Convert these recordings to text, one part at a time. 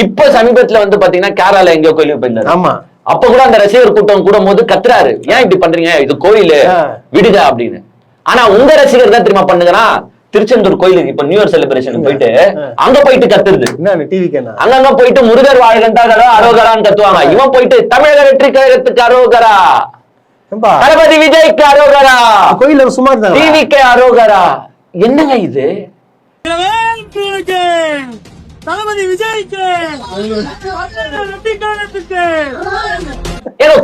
இப்ப சமீபத்துல வந்து பாத்தீங்கன்னா கேரளால எங்கயோ கோயிலுக்கு போயிருந்தாரு. ஆமா, அப்ப கூட அந்த ரசிகர் கூட்டம் கூட போது கத்துறாரு, ஏன் இப்படி பண்றீங்க, இது கோயிலு விடுங்க அப்படின்னு. ஆனா உங்க ரசிகர் தான் திரும்ப பண்ணுகிறான், திருச்செந்தூர் கோயிலுக்கு இப்ப நியூ இயர் செலிப்ரேஷன் போயிட்டு அங்க போயிட்டு கத்துறது. அங்கங்க போயிட்டு முருகர் வாழ்கண்டா அரோகரான்னு கத்துவாங்க. இவன் போயிட்டு தமிழக வெற்றி கழகத்துக்கு அரோகரா, தளபதி விஜய்க்கு அரோகரா, கோயில சும்மா டிவிக்கு அரோகரா. என்னங்க இது? தளபதி விஜய்க்கு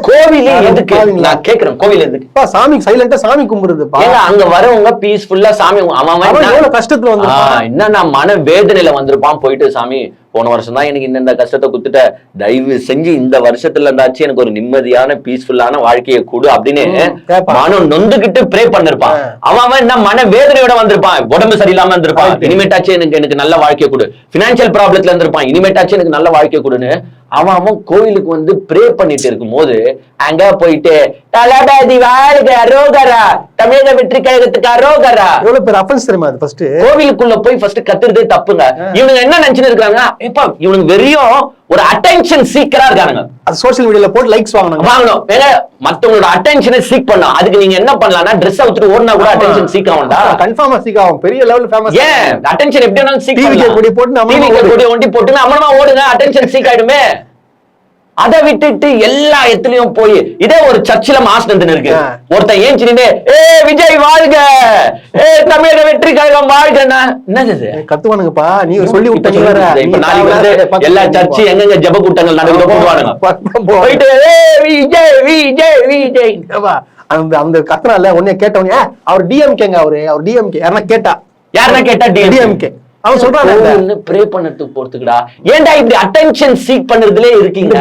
கோவில் எதுக்கு நான் கேக்குறேன், கோவில் எதுக்கு? சாமி சைலண்டா சாமி கும்பிடுறது. அங்க வரவங்க பீஸ்ஃபுல்லா சாமி, அவன் கஷ்டத்துல வந்து என்னன்னா மன வேதனையில வந்திருப்பான். போயிட்டு சாமி போன வருஷம் தான் எனக்கு இந்த கஷ்டத்தை குத்துட்ட, தயவு செஞ்சு இந்த வருஷத்துல இருந்தாச்சு எனக்கு ஒரு நிம்மதியான பீஸ்ஃபுல்லான வாழ்க்கையை கொடு அப்படின்னு மனம் நொந்துகிட்டு ப்ரே பண்ணிருப்பான். அவன் என்ன மன வேதனையோட வந்திருப்பான், உடம்பு சரியில்லாம இருந்திருப்பான், இனிமேட்டாச்சு எனக்கு நல்ல வாழ்க்கையை கொடு, பினான்சியல் ப்ராப்ளத்துல இருந்திருப்பான், இனிமேட்டாச்சு எனக்கு நல்ல வாழ்க்கையை கொடுன்னு அவன் கோயிலுக்கு வந்து ப்ரே பண்ணிட்டு இருக்கும் போது அங்க போயிட்டு தளபதி வாழ்க அரோகரா, தமிழக வெற்றி கழகத்துக்கு அரோகரா. எவ்வளவு பேர் அஃபென்ஸ் தெரியுமா? அது ஃபர்ஸ்ட் கோவிலுக்குள்ள போய் ஃபர்ஸ்ட் கத்துறதே தப்புங்க. இவங்க என்ன நினைச்சிட்டு இருக்காங்க, இப்ப இவனுக்கு வெறியும் ஒரு அட்டென்ஷன் சீக்கரா இருக்கானுங்க. அது சோஷியல் மீடியால போட்டு லைக்ஸ் வாங்கணும். மத்தவங்களோட அட்டென்ஷனை சீக் பண்ணலாம். அதுக்கு நீங்க என்ன பண்ணலாம்னா ட்ரெஸ் அவுத்துட்டு ஓடுனா கூட அட்டென்ஷன் சீக் ஆகும்டா. கன்ஃபார்மா சீக் ஆகும், பெரிய லெவல்ல ஃபேமஸ். ஏன் அட்டென்ஷன் எப்படி வேணாலும் சீக் பண்ணலாம். டிவி போட்டு நம்ம ஒண்டி போட்டு நம்மளமா ஓடுங்க, அட்டென்ஷன் சீக் ஆயிடுமே. அதை விட்டுட்டு எல்லா இடத்துலயும் போய் இதே ஒரு சர்ச்சில மாஸ் நடந்து இருக்கு, ஒருத்தன் ஏஞ்சி நின்று ஏ விஜய் வாழ்க, ஏ தமிழக வெற்றி கழகம் வாழ்கன்னா என்னது கத்துவானுங்கப்பா. நீங்க சொல்லி விட்டீங்க. இப்ப நாளைக்கு வந்து எல்லா சர்ச்சு எங்கெங்க ஜெப கூட்டங்கள் நடக்குதோ போடுவானுங்க, போயிட்டு விஜய் விஜய் விஜய் அந்த கத்துனால உடனே கேட்டவங்க அவர் டிஎம்கேங்க, அவர் டிஎம்கே யாருன்னா கேட்டா டிஎம்கே அவன் சொல்றான் ப்ரே பண்ணதுக்கு போறதுக்குடா. ஏன்டா இப்படி அட்டென்ஷன் சீக் பண்றதுலே இருக்கீங்க?